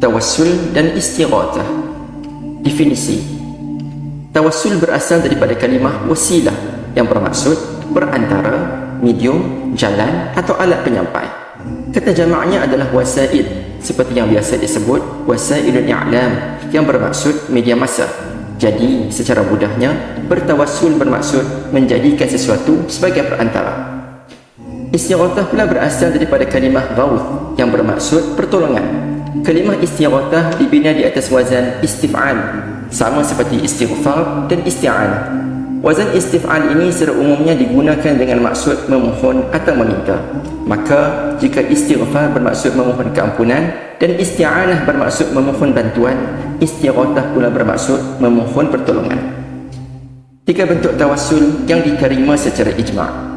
Tawassul dan istighatsah. Definisi. Tawassul berasal daripada kalimah wasilah yang bermaksud perantara, medium, jalan atau alat penyampai. Kata jamaknya adalah wasaid, seperti yang biasa disebut wasailul i'lam yang bermaksud media massa. Jadi secara mudahnya, bertawassul bermaksud menjadikan sesuatu sebagai perantara. Istighatsah pula berasal daripada kalimah ghauth yang bermaksud pertolongan. Kalimah istighatsah dibina di atas wazan istif'al, sama seperti istighfar dan isti'anah. Wazan istif'al ini secara umumnya digunakan dengan maksud memohon atau meminta. Maka jika istighfar bermaksud memohon keampunan dan isti'anah bermaksud memohon bantuan, istighatsah pula bermaksud memohon pertolongan. 3 bentuk tawassul yang diterima secara ijma'.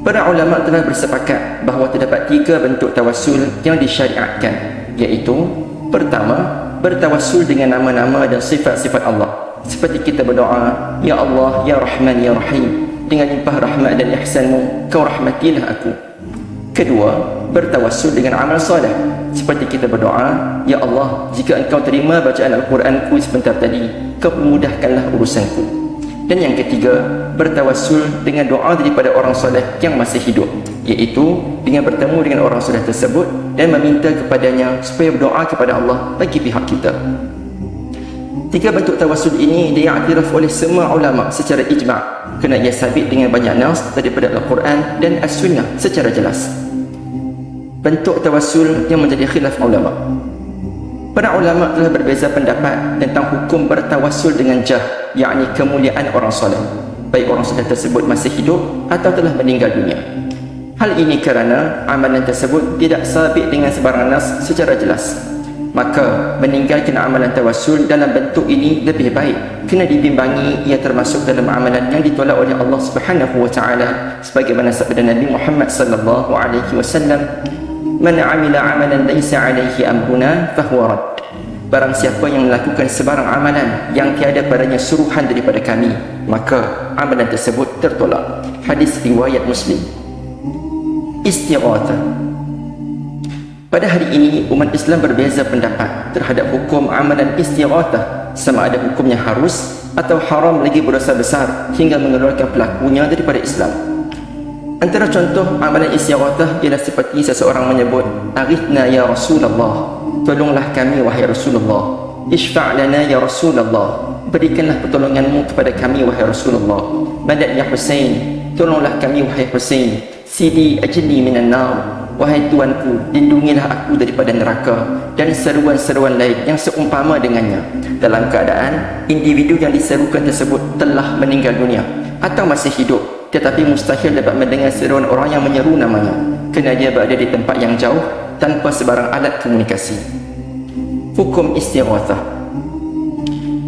Para ulama telah bersepakat bahawa terdapat 3 bentuk tawassul yang disyariatkan, iaitu pertama, bertawassul dengan nama-nama dan sifat-sifat Allah, seperti kita berdoa, Ya Allah, Ya Rahman, Ya Rahim, dengan limpah rahmat dan ihsanmu, kau rahmatilah aku. Kedua, bertawassul dengan amal soleh, seperti kita berdoa, Ya Allah, jika engkau terima bacaan Al-Quranku sebentar tadi, kau permudahkanlah urusanku. Dan yang ketiga, bertawassul dengan doa daripada orang soleh yang masih hidup, iaitu dengan bertemu dengan orang soleh tersebut dan meminta kepadanya supaya berdoa kepada Allah bagi pihak kita. 3 bentuk tawassul ini diiktiraf oleh semua ulama secara ijma' kerana ia sabit dengan banyak nas daripada Al-Quran dan As-Sunnah secara jelas. Bentuk tawassul yang menjadi khilaf ulama. Para ulama telah berbeza pendapat tentang hukum bertawassul dengan jah, yakni kemuliaan orang soleh, baik orang soleh tersebut masih hidup atau telah meninggal dunia. Hal ini kerana amalan tersebut tidak sabit dengan sebarang nas secara jelas. Maka meninggalkan amalan tawassul dalam bentuk ini lebih baik, kena dibimbangi ia termasuk dalam amalan yang ditolak oleh Allah Subhanahu wa taala, sebagaimana sabda Nabi Muhammad sallallahu alaihi wasallam, "Man 'amila 'amalan laysa 'alaihi amruna fahuwa rad." Barang siapa yang melakukan sebarang amalan yang tiada padanya suruhan daripada kami, maka amalan tersebut tertolak. Hadis riwayat Muslim. Istighatsah. Pada hari ini, umat Islam berbeza pendapat terhadap hukum amalan istighatsah, sama ada hukumnya harus atau haram lagi berdosa besar hingga mengeluarkan pelakunya daripada Islam. Antara contoh amalan istighatsah ialah seperti seseorang menyebut, "Aghithna ya Rasulullah," tolonglah kami wahai Rasulullah. "Ishfa' lana ya Rasulullah," berikanlah pertolonganmu kepada kami wahai Rasulullah. "Madad ya Husain," tolonglah kami wahai Husain. "Sidi ajli minan nar," wahai tuanku, lindungilah aku daripada neraka, dan seruan-seruan lain yang seumpama dengannya, dalam keadaan individu yang diserukan tersebut telah meninggal dunia atau masih hidup, tetapi mustahil dapat mendengar seruan orang yang menyeru namanya kerana dia berada di tempat yang jauh tanpa sebarang alat komunikasi. Hukum istighatsah.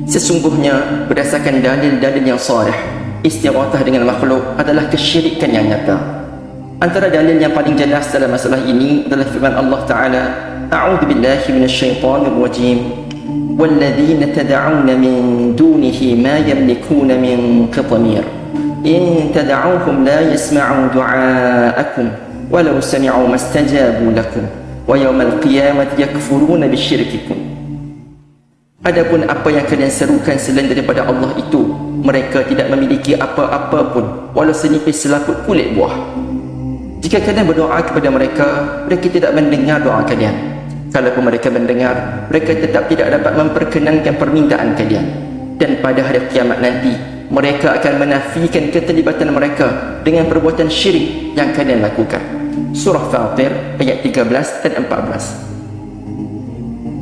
Sesungguhnya berdasarkan dalil-dalil yang sahih, istighatsah dengan makhluk adalah kesyirikan yang nyata. Antara dalil yang paling jelas dalam masalah ini adalah firman Allah Ta'ala, "A'udzu billahi minasyaitonir rajim. Walladzina tad'una min dunihi ma yamlikuna min qitmir. In tad'uhum la yasma'u du'aakum walau sami'u mastajabu lakum wa yawmal qiyamati yakfuruna bisyirkikum." Adapun apa yang kalian serukan selain daripada Allah itu, mereka tidak memiliki apa-apa pun walau senipis selaput kulit buah. Jika kalian berdoa kepada mereka, mereka tidak mendengar doa kalian. Kalaupun mereka mendengar, mereka tetap tidak dapat memperkenankan permintaan kalian. Dan pada hari kiamat nanti, mereka akan menafikan keterlibatan mereka dengan perbuatan syirik yang kalian lakukan. Surah Fatir ayat 13 dan 14.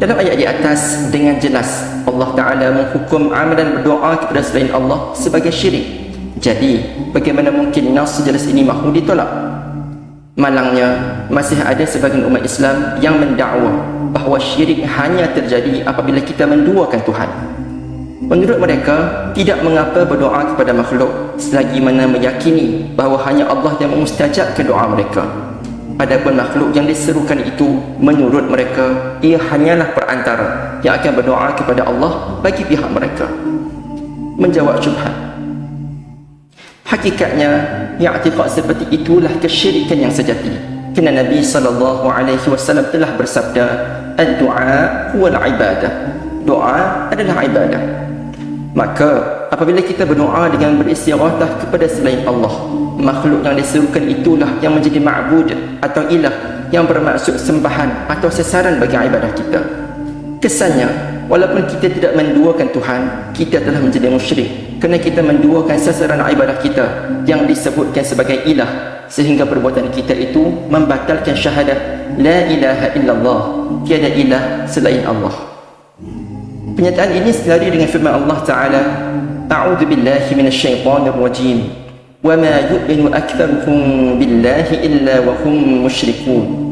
Dalam ayat di atas, dengan jelas Allah Ta'ala menghukum amalan berdoa kepada selain Allah sebagai syirik. Jadi, bagaimana mungkin nas sejelas ini mahu ditolak? Malangnya, masih ada sebagian umat Islam yang mendakwa bahawa syirik hanya terjadi apabila kita menduakan Tuhan. Menurut mereka, tidak mengapa berdoa kepada makhluk selagi mana meyakini bahawa hanya Allah yang memustajabkan doa mereka. Adapun makhluk yang diserukan itu, menurut mereka, ia hanyalah perantara yang akan berdoa kepada Allah bagi pihak mereka. Menjawab syubhat. Hakikatnya, i'tiqad seperti itulah kesyirikan yang sejati. Kerana Nabi SAW telah bersabda, "Ad-du'a huwal ibadah." Doa adalah ibadah. Maka apabila kita berdoa dengan beristighatsah kepada selain Allah, makhluk yang diserukan itulah yang menjadi ma'bud atau ilah yang bermaksud sembahan atau sasaran bagi ibadah kita. Kesannya, walaupun kita tidak menduakan Tuhan, kita telah menjadi musyrik kerana kita menduakan sasaran ibadah kita yang disebutkan sebagai ilah, sehingga perbuatan kita itu membatalkan syahadat la ilaha illallah, tiada ilah selain Allah. Pernyataan ini senada dengan firman Allah Ta'ala, "A'udzu billahi minasyaitonir rajim, wa ma yu'minu aktsaruhum billahi illa wa hum musyrikun."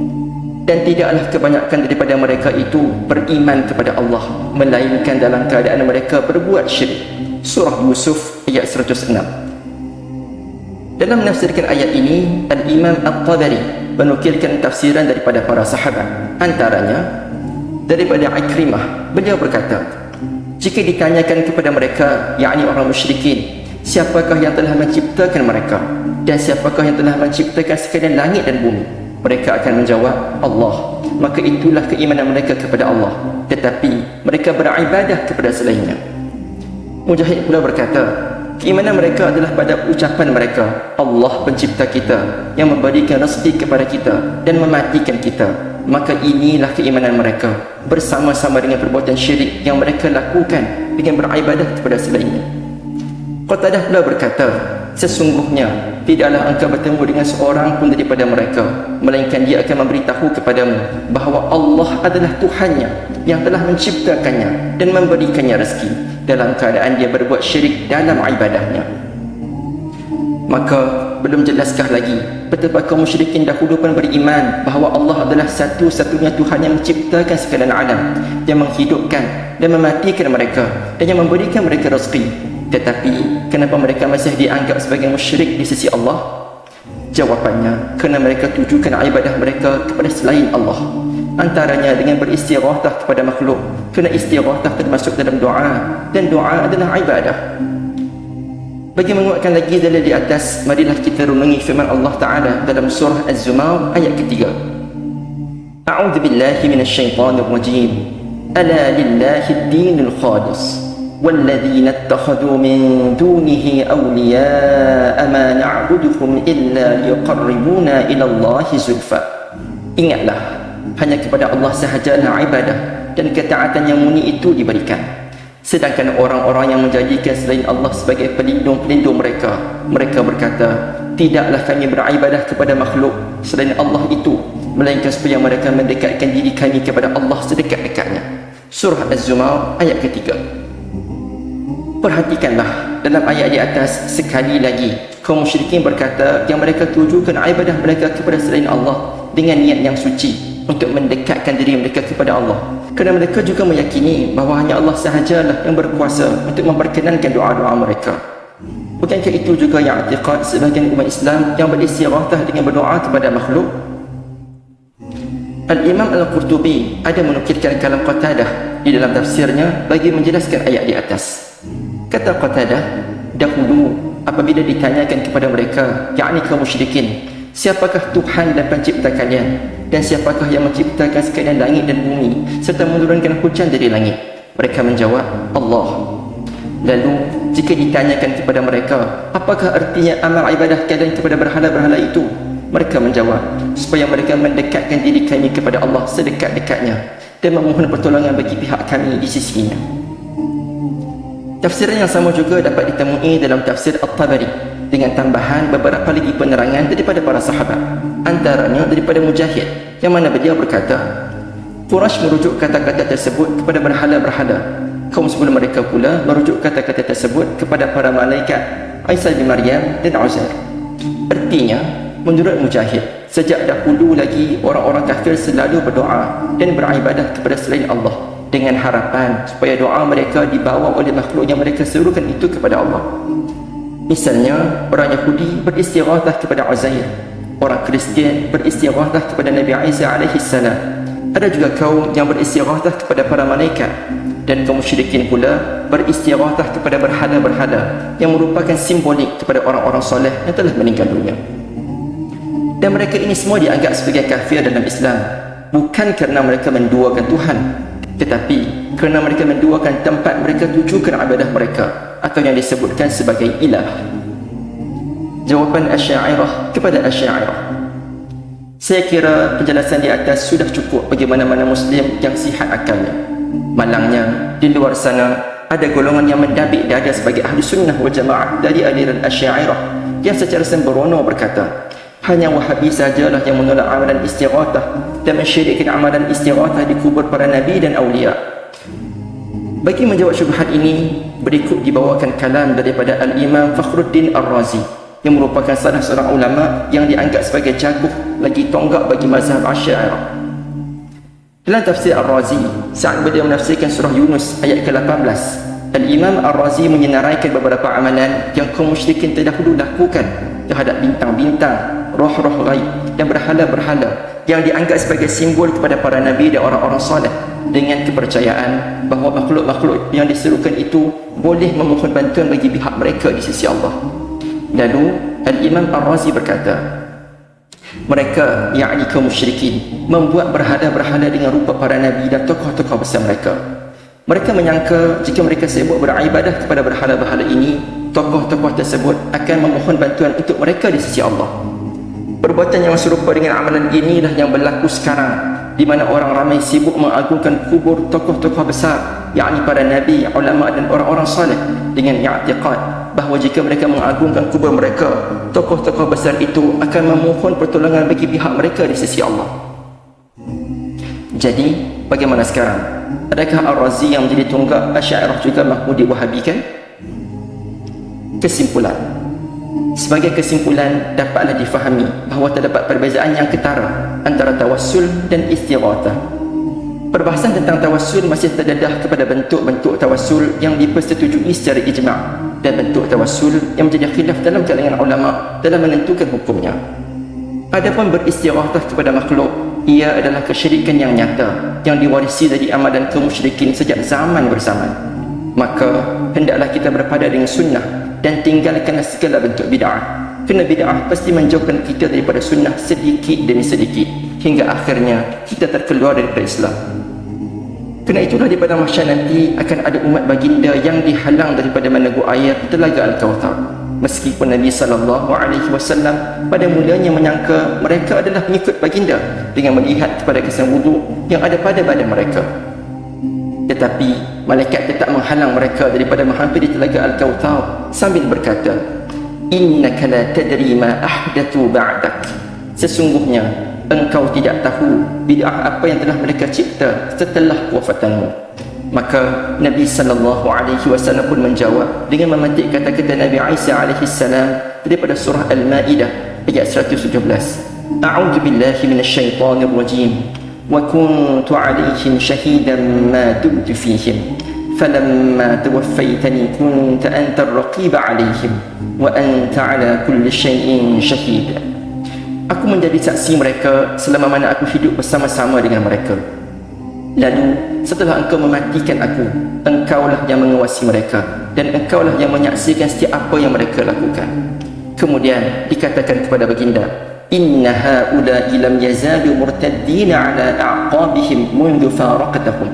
Dan tidaklah kebanyakan daripada mereka itu beriman kepada Allah melainkan dalam keadaan mereka berbuat syirik. Surah Yusuf ayat 106. Dalam menafsirkan ayat ini, Al-Imam At-Tabari menukilkan tafsiran daripada para sahabat. Antaranya daripada Ikrimah, beliau berkata, jika ditanyakan kepada mereka, yakni orang musyrikin, siapakah yang telah menciptakan mereka dan siapakah yang telah menciptakan sekalian langit dan bumi, mereka akan menjawab, Allah. Maka itulah keimanan mereka kepada Allah, tetapi mereka beribadah kepada selainnya. Mujahid pula berkata, keimanan mereka adalah pada ucapan mereka, Allah pencipta kita yang memberikan rezeki kepada kita dan mematikan kita. Maka inilah keimanan mereka bersama-sama dengan perbuatan syirik yang mereka lakukan dengan beribadah kepada selainnya. Qatadah pula berkata, sesungguhnya tidaklah engkau bertemu dengan seorang pun daripada mereka melainkan dia akan memberitahu kepadamu bahawa Allah adalah Tuhannya yang telah menciptakannya dan memberikannya rezeki dalam keadaan dia berbuat syirik dalam ibadahnya. Maka belum jelaskah lagi betapa kaum musyrikin dahulu pun beriman bahawa Allah adalah satu-satunya Tuhan yang menciptakan sekalian alam, yang menghidupkan dan mematikan mereka dan yang memberikan mereka rezeki. Tetapi kenapa mereka masih dianggap sebagai musyrik di sisi Allah? Jawapannya, kerana mereka tujukan ibadah mereka kepada selain Allah, antaranya dengan beristighatsah kepada makhluk, kerana istighatsah termasuk dalam doa dan doa adalah ibadah. Bagi menguatkan lagi dalil di atas, marilah kita renungi firman Allah Ta'ala dalam surah Az-Zumar ayat ketiga. A'udzu billahi minasyaitonir rajim. Ala lillahi ad-dinul khalis walladzina ittakhadhu min dunihi awliya'a ma na'buduhum illa liqarribuna ila Allahi zulfa. Ingatlah, hanya kepada Allah sahajalah ibadah dan ketaatan yang murni itu diberikan. Sedangkan orang-orang yang menjadikan selain Allah sebagai pelindung-pelindung mereka, mereka berkata, tidaklah kami beribadah kepada makhluk selain Allah itu, melainkan supaya mereka mendekatkan diri kami kepada Allah sedekat-dekatnya. Surah Az-Zumar ayat ketiga. Perhatikanlah dalam ayat di atas sekali lagi, kaum musyrikin berkata yang mereka tujukan ibadah mereka kepada selain Allah dengan niat yang suci untuk mendekatkan diri mereka kepada Allah. Kerana mereka juga meyakini bahawa hanya Allah sahajalah yang berkuasa untuk memperkenankan doa-doa mereka. Bukankah itu juga yang i'tiqad sebahagian umat Islam yang beristighatsah dengan berdoa kepada makhluk? Al-Imam Al-Qurtubi ada menukilkan kalam Qatadah di dalam tafsirnya bagi menjelaskan ayat di atas. Kata Qatadah, dahulu apabila ditanyakan kepada mereka, yakni kaum musyrikin, siapakah Tuhan dan pencipta kalian? Dan siapakah yang menciptakan sekalian langit dan bumi serta menurunkan hujan dari langit? Mereka menjawab, Allah. Lalu jika ditanyakan kepada mereka, apakah artinya amal ibadah kalian kepada berhala-berhala itu? Mereka menjawab, supaya mereka mendekatkan diri kami kepada Allah sedekat-dekatnya dan memohon pertolongan bagi pihak kami di sisinya. Tafsiran yang sama juga dapat ditemui dalam tafsir At-Tabari dengan tambahan beberapa lagi penerangan daripada para sahabat, antaranya daripada Mujahid, yang mana beliau berkata, Quraisy merujuk kata-kata tersebut kepada berhala-berhala. Kaum sebelum mereka pula merujuk kata-kata tersebut kepada para malaikat Isa bin Maryam dan Uzair. Artinya, menurut Mujahid, sejak dahulu lagi orang-orang kafir selalu berdoa dan beribadah kepada selain Allah dengan harapan supaya doa mereka dibawa oleh makhluk yang mereka serukan itu kepada Allah. Misalnya, orang Yahudi beristighatsah kepada Uzair, orang Kristian beristighatsah kepada Nabi Isa AS. Ada juga kaum yang beristighatsah kepada para malaikat, dan kaum musyrikin pula beristighatsah kepada berhala-berhala yang merupakan simbolik kepada orang-orang soleh yang telah meninggal dunia. Dan mereka ini semua dianggap sebagai kafir dalam Islam, bukan kerana mereka menduakan Tuhan, tetapi kerana mereka menduakan tempat mereka tujukan ibadah mereka, atau yang disebutkan sebagai ilah. Jawapan Asy'ariyah kepada Asy'ariyah. Saya kira penjelasan di atas sudah cukup bagi mana-mana Muslim yang sihat akalnya. Malangnya, di luar sana ada golongan yang mendabik dada sebagai ahli sunnah wal jamaah dari aliran Asy'ariyah yang secara sembrono berkata, hanya Wahabi sajalah yang menolak amalan istighathah dan mensyirikkan amalan istighathah di kubur para nabi dan awliya. Bagi menjawab syubhat ini, berikut dibawakan kalam daripada Al-Imam Fakhruddin Ar-Razi yang merupakan salah seorang ulama yang dianggap sebagai jaguh lagi tonggak bagi mazhab Asy'ariyah. Dalam tafsir Ar-Razi, saat beliau menafsirkan surah Yunus ayat ke-18, Al-Imam Ar-Razi menyenaraikan beberapa amalan yang kaum musyrikin terdahulu lakukan terhadap bintang-bintang, roh-roh gaib dan berhala-berhala yang dianggap sebagai simbol kepada para nabi dan orang-orang soleh, dengan kepercayaan bahawa makhluk-makhluk yang diserukan itu boleh memohon bantuan bagi pihak mereka di sisi Allah. Lalu Al-Imam Ar-Razi berkata, mereka, yakni kaum musyrikin, membuat berhala-berhala dengan rupa para nabi dan tokoh-tokoh besar mereka. Mereka menyangka jika mereka sibuk beribadah kepada berhala-berhala ini, tokoh-tokoh tersebut akan memohon bantuan untuk mereka di sisi Allah. Perbuatan yang serupa dengan amalan inilah yang berlaku sekarang, di mana orang ramai sibuk mengagungkan kubur tokoh-tokoh besar, yakni para nabi, ulama dan orang-orang saleh, dengan i'tiqad bahawa jika mereka mengagungkan kubur mereka, tokoh-tokoh besar itu akan memohon pertolongan bagi pihak mereka di sisi Allah. Jadi, bagaimana sekarang? Adakah Ar-Razi yang menjadi tonggak Asy'ariyah juga mahu diwahabikan? Kesimpulan. Sebagai kesimpulan, dapatlah difahami bahawa terdapat perbezaan yang ketara antara tawassul dan istighathah. Perbahasan tentang tawassul masih terdedah kepada bentuk-bentuk tawassul yang dipersetujui secara ijma' dan bentuk tawassul yang menjadi khilaf dalam kalangan ulama dalam menentukan hukumnya. Adapun beristighathah kepada makhluk, ia adalah kesyirikan yang nyata yang diwarisi dari amalan kaum musyrikin sejak zaman berzaman. Maka hendaklah kita berpada dengan sunnah dan tinggalkanlah segala bentuk bid'ah, kerana bid'ah pasti menjauhkan kita daripada sunnah sedikit demi sedikit hingga akhirnya kita terkeluar daripada Islam. Kerana itulah di padang mahsyar nanti akan ada umat baginda yang dihalang daripada meneguk air telaga Al-Kauthar, meskipun Nabi SAW pada mulanya menyangka mereka adalah pengikut baginda dengan melihat kepada kesan wuduk yang ada pada badan mereka. Tetapi malaikat tetap menghalang mereka daripada menghampiri telaga Al-Kauthar sambil berkata, innaka la tadri ma ahdathu ba'dak. Sesungguhnya engkau tidak tahu bid'ah apa yang telah mereka cipta setelah kewafatanmu. Maka Nabi SAW pun menjawab dengan memetik kata-kata Nabi Isa AS daripada surah Al-Ma'idah ayat 117. A'udzu billahi minasyaitonir rajim. Wa kuntu 'alaihim shahidan ma dumtu fihim falamma tawaffaytani kunta antar raqiba 'alaihim wa anta 'ala kulli syai'in shahid. Aku menjadi saksi mereka selama mana aku hidup bersama-sama dengan mereka. Lalu setelah engkau mematikan aku, engkaulah yang mengawasi mereka dan engkaulah yang menyaksikan setiap apa yang mereka lakukan. Kemudian dikatakan kepada baginda, inna haula'i lam yazalu murtaddina ala a'qabihim mundu faraqatahum.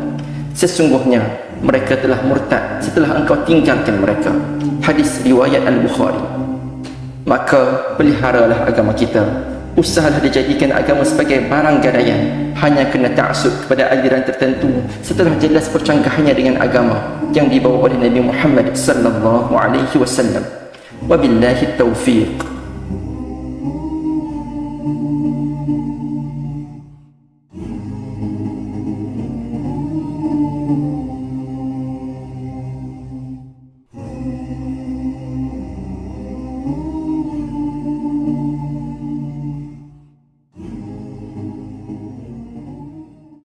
Sesungguhnya mereka telah murtad setelah engkau tinggalkan mereka. Hadis riwayat Al-Bukhari. Maka peliharalah agama kita. Usahalah dijadikan agama sebagai barang gadaian hanya kerana ta'assub kepada aliran tertentu setelah jelas percanggahannya dengan agama yang dibawa oleh Nabi Muhammad sallallahu alaihi wasallam. Wabillahi taufiq.